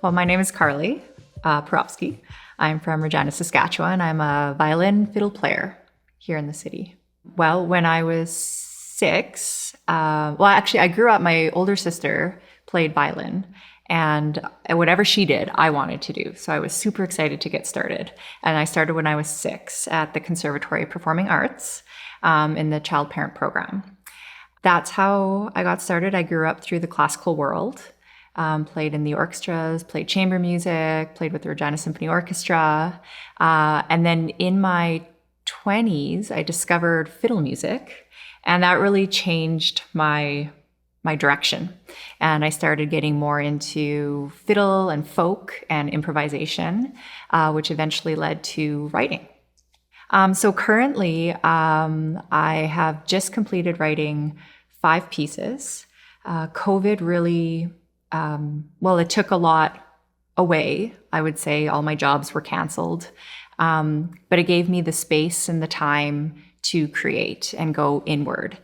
Well, my name is Karley Parovsky. I'm from Regina, Saskatchewan. I'm a violin fiddle player here in the city. Well, when I was 6, I grew up, my older sister played violin, and whatever she did, I wanted to do. So I was super excited to get started. And I started when I was 6 at the Conservatory of Performing Arts in the child parent program. That's how I got started. I grew up through the classical world. Played in the orchestras, played chamber music, played with the Regina Symphony Orchestra. And then in my 20s, I discovered fiddle music, and that really changed my direction. And I started getting more into fiddle and folk and improvisation, which eventually led to writing. So currently, I have just completed writing 5 pieces. COVID really it took a lot away. I would say all my jobs were canceled, but it gave me the space and the time to create and go inward.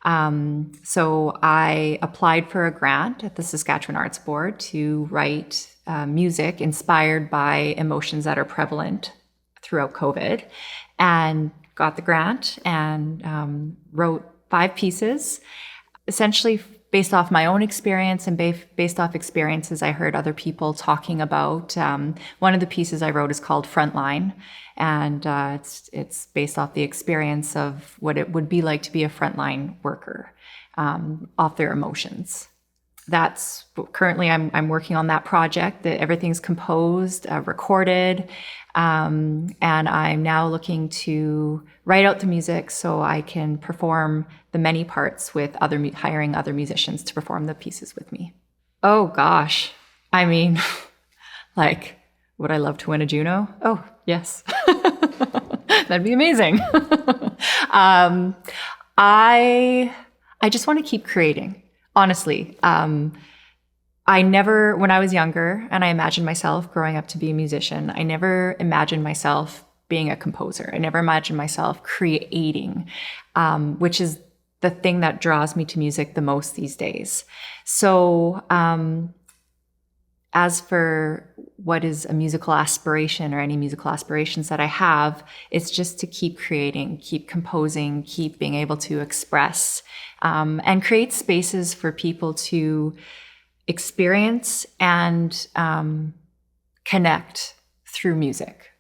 So I applied for a grant at the Saskatchewan Arts Board to write music inspired by emotions that are prevalent throughout COVID, and got the grant and wrote 5 pieces, essentially based off my own experience and based off experiences I heard other people talking about. One of the pieces I wrote is called Frontline, and it's based off the experience of what it would be like to be a frontline worker, off their emotions. That's currently I'm working on that project. That everything's composed, recorded, and I'm now looking to write out the music so I can perform the many parts with hiring other musicians to perform the pieces with me. Oh gosh, I mean, like, would I love to win a Juno? Oh yes, that'd be amazing. I just want to keep creating. Honestly, I never, when I was younger and I imagined myself growing up to be a musician, I never imagined myself being a composer. I never imagined myself creating, which is the thing that draws me to music the most these days. So as for what is a musical aspiration or any musical aspirations that I have, it's just to keep creating, keep composing, keep being able to express, and create spaces for people to experience and connect through music.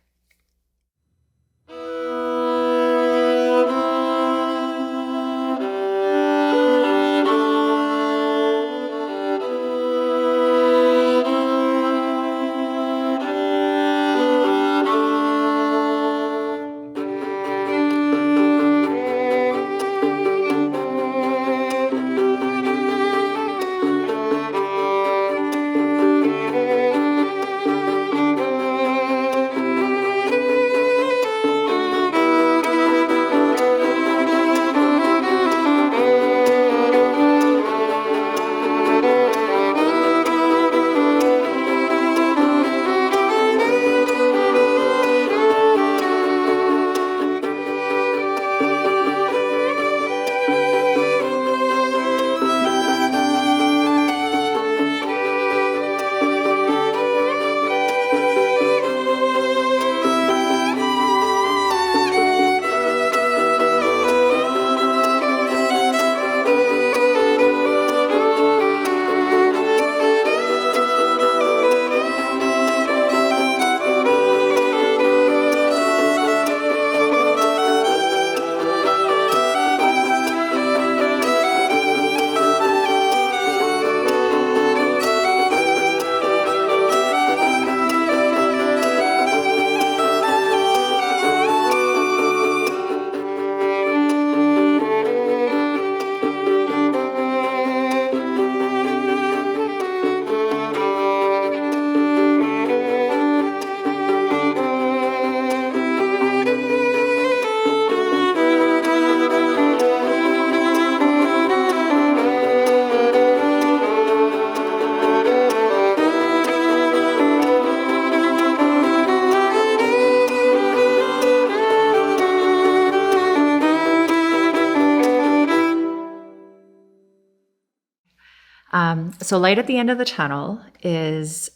So Light at the End of the Tunnel is,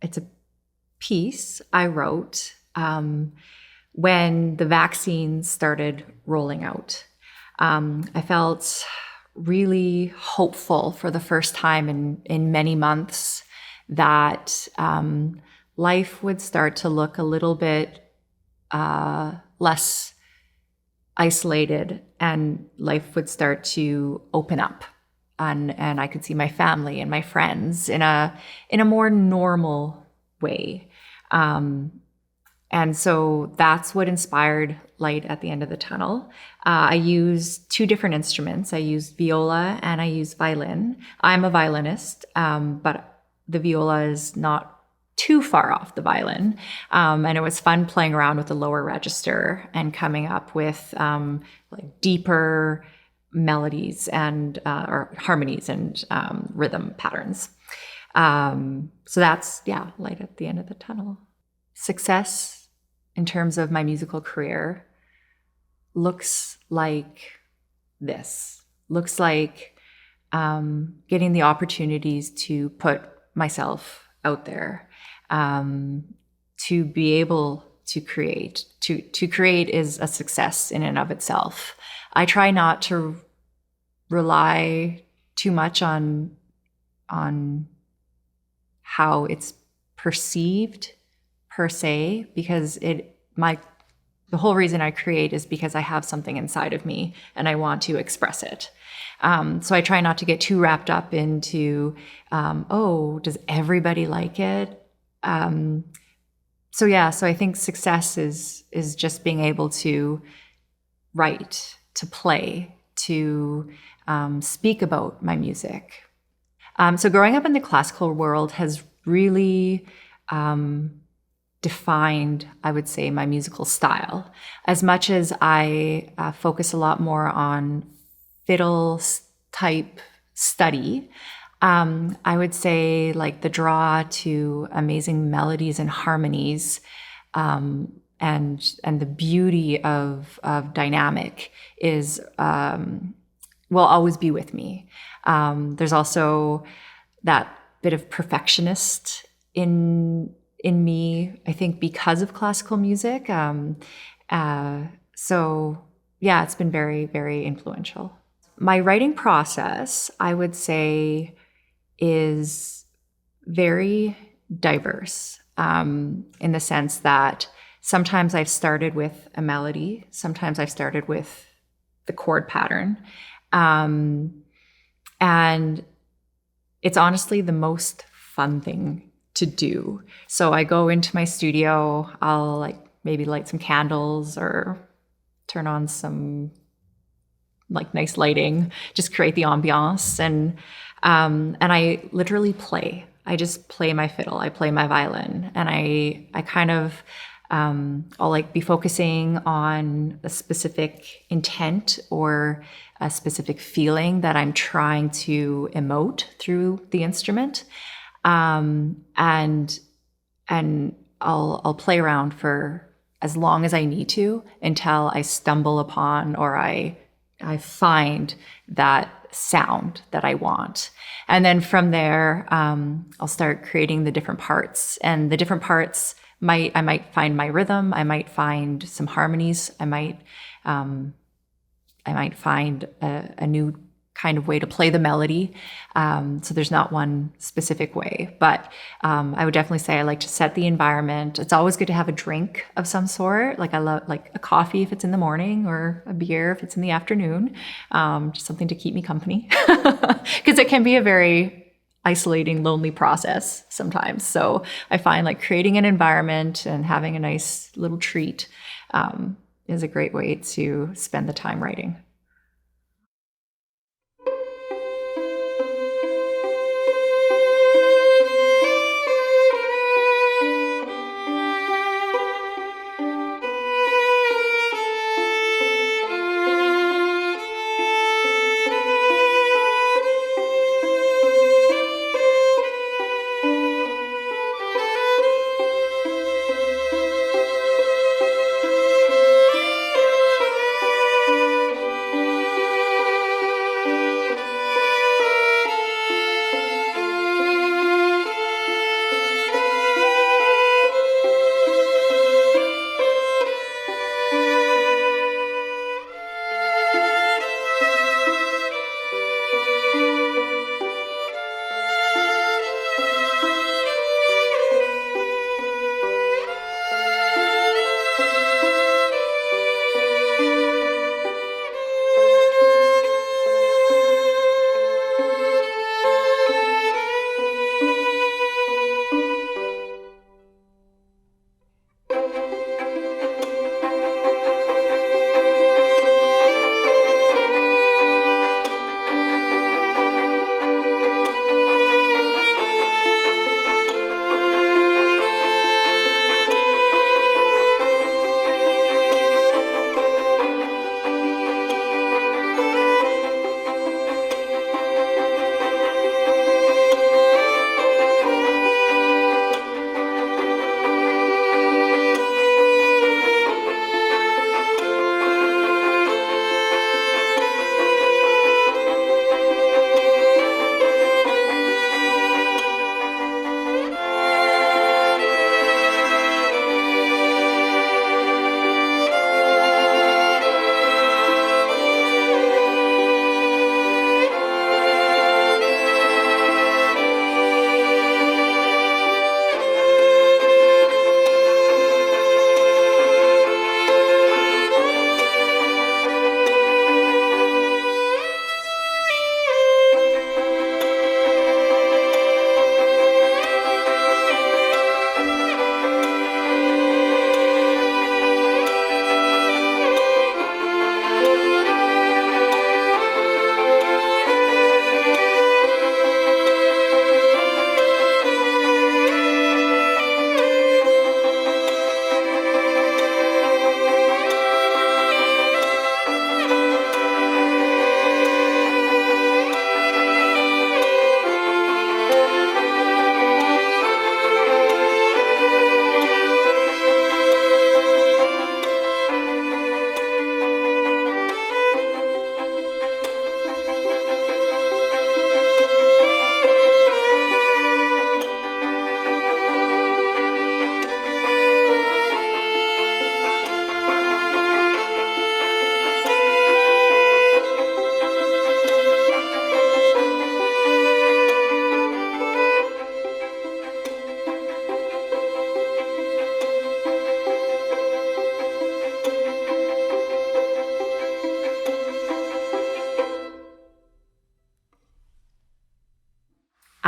it's a piece I wrote when the vaccines started rolling out. I felt really hopeful for the first time in many months that life would start to look a little bit less isolated, and life would start to open up, and I could see my family and my friends in a more normal way. And so that's what inspired Light at the End of the Tunnel. I use two different instruments. I use viola and I use violin. I'm a violinist, but the viola is not too far off the violin. And it was fun playing around with the lower register and coming up with like deeper melodies and or harmonies and rhythm patterns. So that's, Light at the End of the Tunnel. Success in terms of my musical career looks like this. Looks like getting the opportunities to put myself out there, to be able to create. To create is a success in and of itself. I try not to rely too much on how it's perceived per se, because the whole reason I create is because I have something inside of me and I want to express it. So I try not to get too wrapped up into, does everybody like it? So I think success is just being able to write, to play, to speak about my music. So growing up in the classical world has really defined, I would say, my musical style. As much as I focus a lot more on fiddle type study, I would say like the draw to amazing melodies and harmonies, and the beauty of dynamic is will always be with me. There's also that bit of perfectionist in me, I think, because of classical music. It's been very, very influential. My writing process, I would say, is very diverse, in the sense that sometimes I've started with a melody, sometimes I've started with the chord pattern. And it's honestly the most fun thing to do. So I go into my studio, I'll maybe light some candles or turn on some nice lighting, just create the ambiance, and I literally play. I just play my fiddle, I play my violin, and I kind of I'll be focusing on a specific intent or a specific feeling that I'm trying to emote through the instrument. And I'll play around for as long as I need to until I stumble upon or I find that sound that I want. And then from there, I'll start creating the different parts. And the different parts I might find my rhythm. I might find some harmonies. I might find a new kind of way to play the melody. So there's not one specific way, but I would definitely say I like to set the environment. It's always good to have a drink of some sort. I love a coffee if it's in the morning, or a beer if it's in the afternoon, just something to keep me company, because it can be a very isolating, lonely process sometimes. So I find creating an environment and having a nice little treat is a great way to spend the time writing.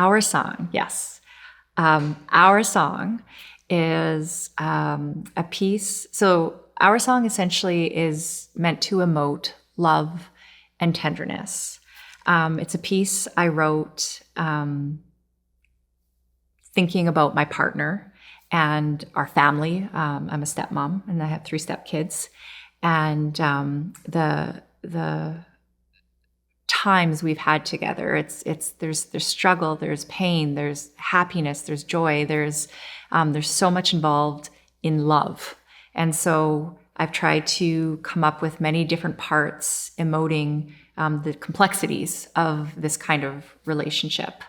Our Song, yes. Our Song is a piece. So Our Song essentially is meant to emote love and tenderness. It's a piece I wrote thinking about my partner and our family. I'm a stepmom and I have 3 stepkids. And the times we've had together, there's struggle, there's pain, there's happiness, there's joy, there's so much involved in love. And so I've tried to come up with many different parts emoting the complexities of this kind of relationship.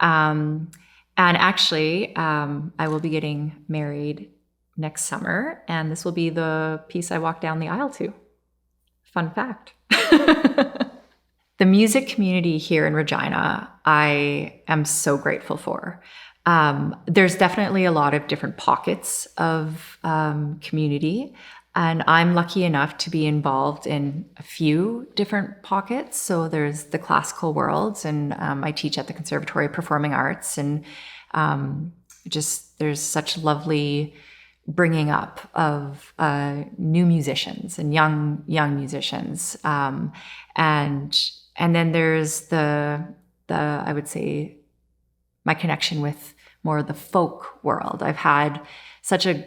And actually, I will be getting married next summer, and this will be the piece I walk down the aisle to. Fun fact. The music community here in Regina, I am so grateful for. There's definitely a lot of different pockets of community, and I'm lucky enough to be involved in a few different pockets. So there's the classical world, and I teach at the Conservatory of Performing Arts, and there's such lovely bringing up of new musicians and young musicians, and then there's the I would say my connection with more of the folk world. I've had such a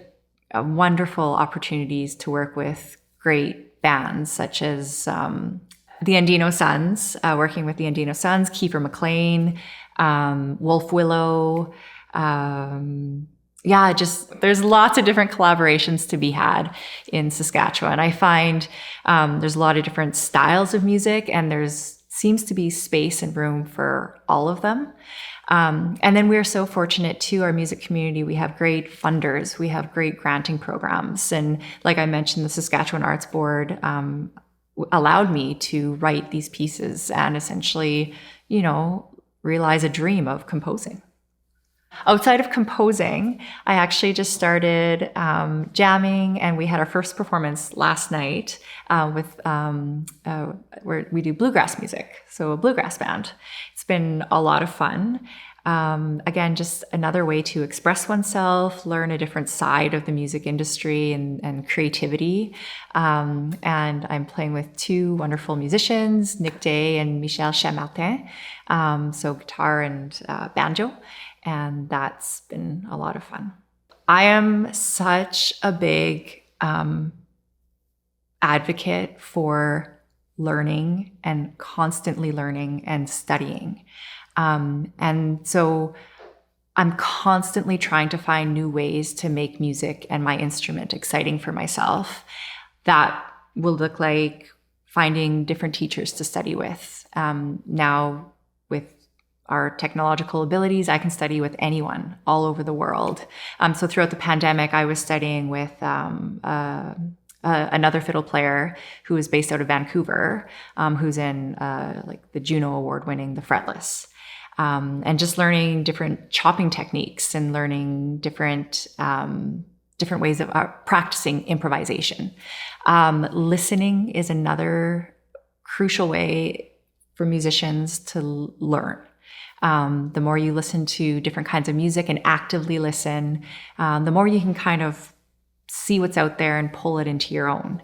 wonderful opportunities to work with great bands such as the Andino Suns, working with the Andino Suns, Kiefer McLean, Wolf Willow. There's lots of different collaborations to be had in Saskatchewan. I find there's a lot of different styles of music, and there's seems to be space and room for all of them. And then we're so fortunate too, our music community, we have great funders, we have great granting programs. And like I mentioned, the Saskatchewan Arts Board allowed me to write these pieces and essentially, realize a dream of composing. Outside of composing, I actually just started jamming, and we had our first performance last night where we do bluegrass music, so a bluegrass band. It's been a lot of fun. Again, just another way to express oneself, learn a different side of the music industry and creativity. And I'm playing with 2 wonderful musicians, Nick Day and Michel Chamartin, so guitar and banjo. And that's been a lot of fun. I am such a big advocate for learning and constantly learning and studying. And so I'm constantly trying to find new ways to make music and my instrument exciting for myself. That will look like finding different teachers to study with. Now, with our technological abilities, I can study with anyone all over the world. So throughout the pandemic, I was studying with another fiddle player who is based out of Vancouver, who's in the Juno Award-winning The Fretless. And just learning different chopping techniques and learning different ways of practicing improvisation. Listening is another crucial way for musicians to learn. The more you listen to different kinds of music and actively listen, the more you can kind of see what's out there and pull it into your own.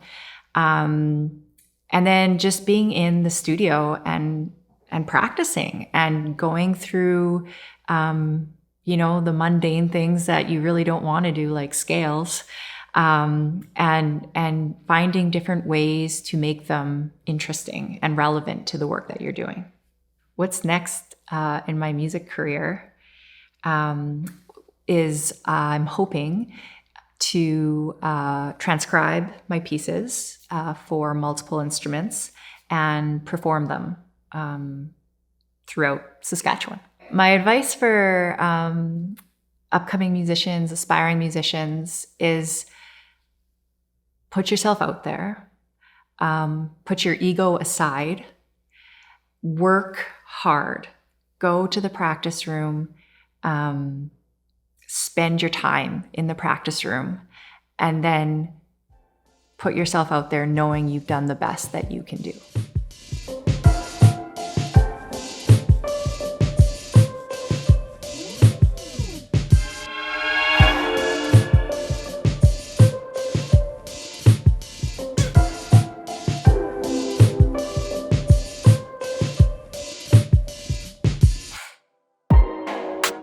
And then just being in the studio and practicing and going through, the mundane things that you really don't want to do, like scales, and finding different ways to make them interesting and relevant to the work that you're doing. What's next in my music career is I'm hoping to transcribe my pieces for multiple instruments and perform them throughout Saskatchewan. My advice for upcoming musicians, aspiring musicians, is put yourself out there, put your ego aside, work hard, go to the practice room, spend your time in the practice room, and then put yourself out there knowing you've done the best that you can do.